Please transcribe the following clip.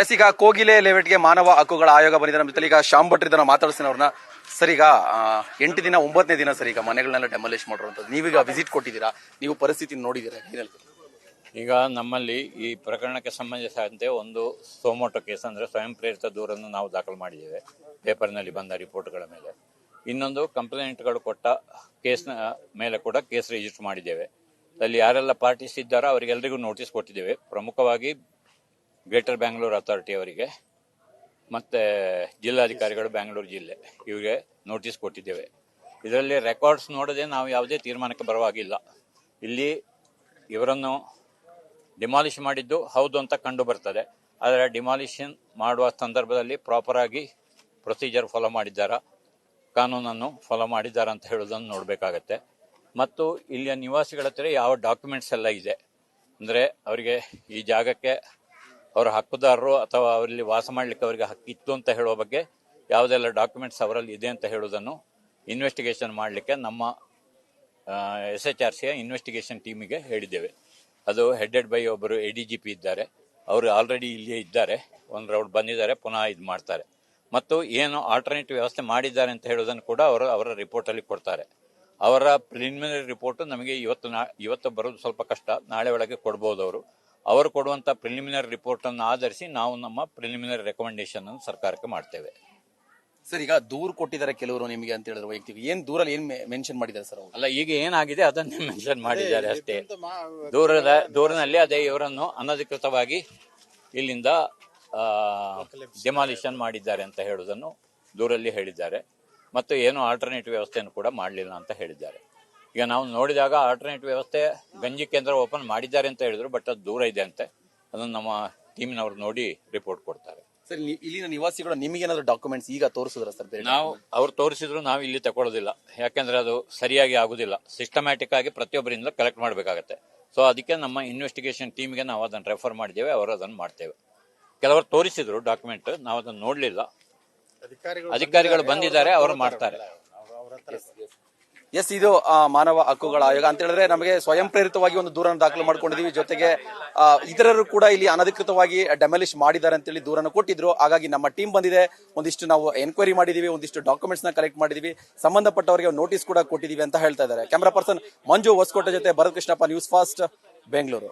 S, ಈಗ ಕೋಗಿಲೆ ಲೇಔಟ್ಗೆ ಮಾನವ ಹಕ್ಕುಗಳ ಆಯೋಗ ಬಂದಿದೆ ನಮ್ಮ ಜೊತೆ. ಈಗ ಶ್ಯಾಮ್ ಭಟ್ ಇದನ್ನ ಮಾತಾಡ್ತೀನಿ ಅವ್ರನ್ನ. ಸರ್, ಈಗ 8 ದಿನ 9ನೇ ದಿನ ಸರ್, ಈಗ ಮನೆಗಳನ್ನೆಲ್ಲ ಡೆಮಾಲಿಷ್ ಮಾಡಿರುವಂಥದ್ದು. ನೀವೀಗ ವಿಸಿಟ್ ಕೊಟ್ಟಿದ್ದೀರಾ, ನೀವು ಪರಿಸ್ಥಿತಿ ನೋಡಿದ್ದೀರಾ, ಏನ್ ಹೇಳ್ತೀರಾ? ಈಗ ನಮ್ಮಲ್ಲಿ ಈ ಪ್ರಕರಣಕ್ಕೆ ಸಂಬಂಧಿಸಿದಂತೆ ಒಂದು ಸೋಮೋಟೋ ಕೇಸ್ ಅಂದರೆ ಸ್ವಯಂ ಪ್ರೇರಿತ ದೂರನ್ನು ನಾವು ದಾಖಲು ಮಾಡಿದ್ದೇವೆ ಪೇಪರ್ನಲ್ಲಿ ಬಂದ ರಿಪೋರ್ಟ್ಗಳ ಮೇಲೆ. ಇನ್ನೊಂದು ಕಂಪ್ಲೇಂಟ್ಗಳು ಕೊಟ್ಟ ಕೇಸ್ನ ಮೇಲೆ ಕೂಡ ಕೇಸ್ ರಿಜಿಸ್ಟರ್ ಮಾಡಿದ್ದೇವೆ. ಅಲ್ಲಿ ಯಾರೆಲ್ಲ ಪಾರ್ಟೀಸ್ ಇದ್ದಾರೋ ಅವರಿಗೆಲ್ಲರಿಗೂ ನೋಟಿಸ್ ಕೊಟ್ಟಿದ್ದೇವೆ. ಪ್ರಮುಖವಾಗಿ ಗ್ರೇಟರ್ ಬ್ಯಾಂಗ್ಳೂರ್ ಅಥಾರಿಟಿ ಅವರಿಗೆ ಮತ್ತು ಜಿಲ್ಲಾಧಿಕಾರಿಗಳು ಬ್ಯಾಂಗ್ಳೂರು ಜಿಲ್ಲೆ ಇವರಿಗೆ ನೋಟಿಸ್ ಕೊಟ್ಟಿದ್ದೇವೆ. ಇದರಲ್ಲಿ ರೆಕಾರ್ಡ್ಸ್ ನೋಡದೆ ನಾವು ಯಾವುದೇ ತೀರ್ಮಾನಕ್ಕೆ ಬರುವಾಗಿಲ್ಲ. ಇಲ್ಲಿ ಇವರನ್ನು ಡಿಮಾಲಿಷ್ ಮಾಡಿದ್ದು ಹೌದು ಅಂತ ಕಂಡು ಬರ್ತದೆ. ಆದರೆ ಡಿಮಾಲಿಷನ್ ಮಾಡುವ ಸಂದರ್ಭದಲ್ಲಿ ಪ್ರಾಪರ್ ಆಗಿ ಪ್ರೊಸೀಜರ್ ಫಾಲೋ ಮಾಡಿದ್ದಾರಾ, ಕಾನೂನನ್ನು ಫಾಲೋ ಮಾಡಿದ್ದಾರಾ ಅಂತ ಹೇಳೋದನ್ನು ನೋಡಬೇಕಾಗತ್ತೆ. ಮತ್ತು ಇಲ್ಲಿಯ ನಿವಾಸಿಗಳ ಹತ್ರ ಯಾವ ಡಾಕ್ಯುಮೆಂಟ್ಸ್ ಎಲ್ಲ ಇದೆ ಅಂದರೆ ಅವರಿಗೆ ಈ ಜಾಗಕ್ಕೆ ಅವರ ಹಕ್ಕುದಾರರು ಅಥವಾ ಅವರಲ್ಲಿ ವಾಸ ಮಾಡಲಿಕ್ಕೆ ಅವರಿಗೆ ಹಕ್ಕಿತ್ತು ಅಂತ ಹೇಳುವ ಬಗ್ಗೆ ಯಾವುದೆಲ್ಲ ಡಾಕ್ಯುಮೆಂಟ್ಸ್ ಅವರಲ್ಲಿ ಇದೆ ಅಂತ ಹೇಳುವುದನ್ನು ಇನ್ವೆಸ್ಟಿಗೇಷನ್ ಮಾಡಲಿಕ್ಕೆ ನಮ್ಮ SHRCಯ ಇನ್ವೆಸ್ಟಿಗೇಷನ್ ಟೀಮಿಗೆ ಹೇಳಿದ್ದೇವೆ. ಅದು ಹೆಡೆಡ್ ಬೈ ಒಬ್ಬರು ADGP ಇದ್ದಾರೆ. ಅವರು ಆಲ್ರೆಡಿ ಇಲ್ಲಿಯೇ ಇದ್ದಾರೆ, ಒಂದು ರೌಂಡ್ ಬಂದಿದ್ದಾರೆ, ಪುನಃ ಇದು ಮಾಡ್ತಾರೆ. ಮತ್ತು ಏನು ಆಲ್ಟರ್ನೇಟಿವ್ ವ್ಯವಸ್ಥೆ ಮಾಡಿದ್ದಾರೆ ಅಂತ ಹೇಳೋದನ್ನು ಕೂಡ ಅವರ ರಿಪೋರ್ಟಲ್ಲಿ ಕೊಡ್ತಾರೆ. ಅವರ ಪ್ರಿಲಿಮಿನರಿ ರಿಪೋರ್ಟ್ ನಮಗೆ ಇವತ್ತು ಬರೋದು ಸ್ವಲ್ಪ ಕಷ್ಟ, ನಾಳೆ ಒಳಗೆ ಕೊಡ್ಬೋದು. ಅವರು ಕೊಡುವಂಥ ಪ್ರಿಲಿಮಿನರಿ ರಿಪೋರ್ಟನ್ನು ಆಧರಿಸಿ ನಾವು ನಮ್ಮ ಪ್ರಿಲಿಮಿನರಿ ರೆಕಮೆಂಡೇಶನ್ ಅನ್ನು ಸರ್ಕಾರಕ್ಕೆ ಮಾಡ್ತೇವೆ. ಸರ್, ಈಗ ದೂರು ಕೊಟ್ಟಿದ್ದಾರೆ ಕೆಲವರು ನಿಮಗೆ ಅಂತ ಹೇಳಿದ್ರು ವೈಯಕ್ತಿಕ. ಏನ್ ದೂರಲ್ಲಿ ಏನ್ ಮೆನ್ಷನ್ ಮಾಡಿದ್ದಾರೆ ಸರ್? ಅಲ್ಲ, ಈಗ ಏನಾಗಿದೆ ಅದನ್ನೇ ಮೆನ್ಷನ್ ಮಾಡಿದ್ದಾರೆ ಅಷ್ಟೇ. ದೂರಿನಲ್ಲಿ ಅದೇ ಇವರನ್ನು ಅನಧಿಕೃತವಾಗಿ ಇಲ್ಲಿಂದ ಡೆಮಾಲಿಷನ್ ಮಾಡಿದ್ದಾರೆ ಅಂತ ಹೇಳುವುದನ್ನು ದೂರಲ್ಲಿ ಹೇಳಿದ್ದಾರೆ. ಮತ್ತು ಏನು ಆಲ್ಟರ್ನೇಟಿವ್ ವ್ಯವಸ್ಥೆಯನ್ನು ಕೂಡ ಮಾಡಲಿಲ್ಲ ಅಂತ ಹೇಳಿದ್ದಾರೆ. ಈಗ ನಾವು ನೋಡಿದಾಗ ಆಲ್ಟರ್ನೇಟಿವ್ ವ್ಯವಸ್ಥೆ ಗಂಜಿ ಕೇಂದ್ರ ಓಪನ್ ಮಾಡಿದ್ದಾರೆ ಅಂತ ಹೇಳಿದ್ರು, ಬಟ್ ಅದು ದೂರ ಇದೆ ಅಂತೆ. ಅದನ್ನು ನಮ್ಮ ಟೀಮಿನವರು ನೋಡಿ ರಿಪೋರ್ಟ್ ಕೊಡ್ತಾರೆ. ಸರ್, ಇಲ್ಲಿನ ನಿವಾಸಿಗಳು ನಿಮಗೇನಾದ್ರು ಡಾಕ್ಯುಮೆಂಟ್ಸ್ ಈಗ ತೋರಿಸಿದ್ರ ಸರ್? ನಾವು ಅವ್ರು ತೋರಿಸಿದ್ರು ನಾವು ಇಲ್ಲಿ ತಗೊಳ್ಳೋದಿಲ್ಲ, ಯಾಕೆಂದ್ರೆ ಅದು ಸರಿಯಾಗಿ ಆಗುದಿಲ್ಲ. ಸಿಸ್ಟಮ್ಯಾಟಿಕ್ ಆಗಿ ಪ್ರತಿಯೊಬ್ಬರಿಂದ ಕಲೆಕ್ಟ್ ಮಾಡಬೇಕಾಗತ್ತೆ. ಸೊ ಅದಕ್ಕೆ ನಮ್ಮ ಇನ್ವೆಸ್ಟಿಗೇಷನ್ ಟೀಮ್ಗೆ ನಾವು ಅದನ್ನು ರೆಫರ್ ಮಾಡಿದ್ದೇವೆ, ಅವರು ಅದನ್ನು ಮಾಡ್ತೇವೆ. ಕೆಲವರು ತೋರಿಸಿದ್ರು ಡಾಕ್ಯುಮೆಂಟ್, ನಾವು ಅದನ್ನು ನೋಡಲಿಲ್ಲ. ಅಧಿಕಾರಿಗಳು ಬಂದಿದ್ದಾರೆ, ಅವರು ಮಾಡ್ತಾರೆ. ಎಸ್, ಇದು ಮಾನವ ಹಕ್ಕುಗಳ ಆಯೋಗ ಅಂತ ಹೇಳಿದ್ರೆ ನಮಗೆ ಸ್ವಯಂ ಪ್ರೇರಿತವಾಗಿ ಒಂದು ದೂರನ್ನು ದಾಖಲು ಮಾಡ್ಕೊಂಡಿದೀವಿ. ಜೊತೆಗೆ ಇತರರು ಕೂಡ ಇಲ್ಲಿ ಅನಧಿಕೃತವಾಗಿ ಡೆಮಾಲಿಷ್ ಮಾಡಿದ್ದಾರೆ ಅಂತೇಳಿ ದೂರನ್ನು ಕೊಟ್ಟಿದ್ರು. ಹಾಗಾಗಿ ನಮ್ಮ ಟೀಮ್ ಬಂದಿದೆ, ಒಂದಿಷ್ಟು ನಾವು ಎನ್ಕ್ವೈರಿ ಮಾಡಿದೀವಿ, ಒಂದಿಷ್ಟು ಡಾಕ್ಯುಮೆಂಟ್ಸ್ ನ ಕಲೆಕ್ಟ್ ಮಾಡಿದೀವಿ, ಸಂಬಂಧಪಟ್ಟವರಿಗೆ ನೋಟಿಸ್ ಕೂಡ ಕೊಟ್ಟಿದೀವಿ ಅಂತ ಹೇಳ್ತಾ ಇದ್ದಾರೆ. ಕ್ಯಾಮರಾ ಪರ್ಸನ್ ಮಂಜು ಹೊಸಕೋಟೆ ಜೊತೆ ಭರತ್ ಕೃಷ್ಣಪ್ಪ, ನ್ಯೂಸ್ ಫಾಸ್ಟ್, ಬೆಂಗಳೂರು.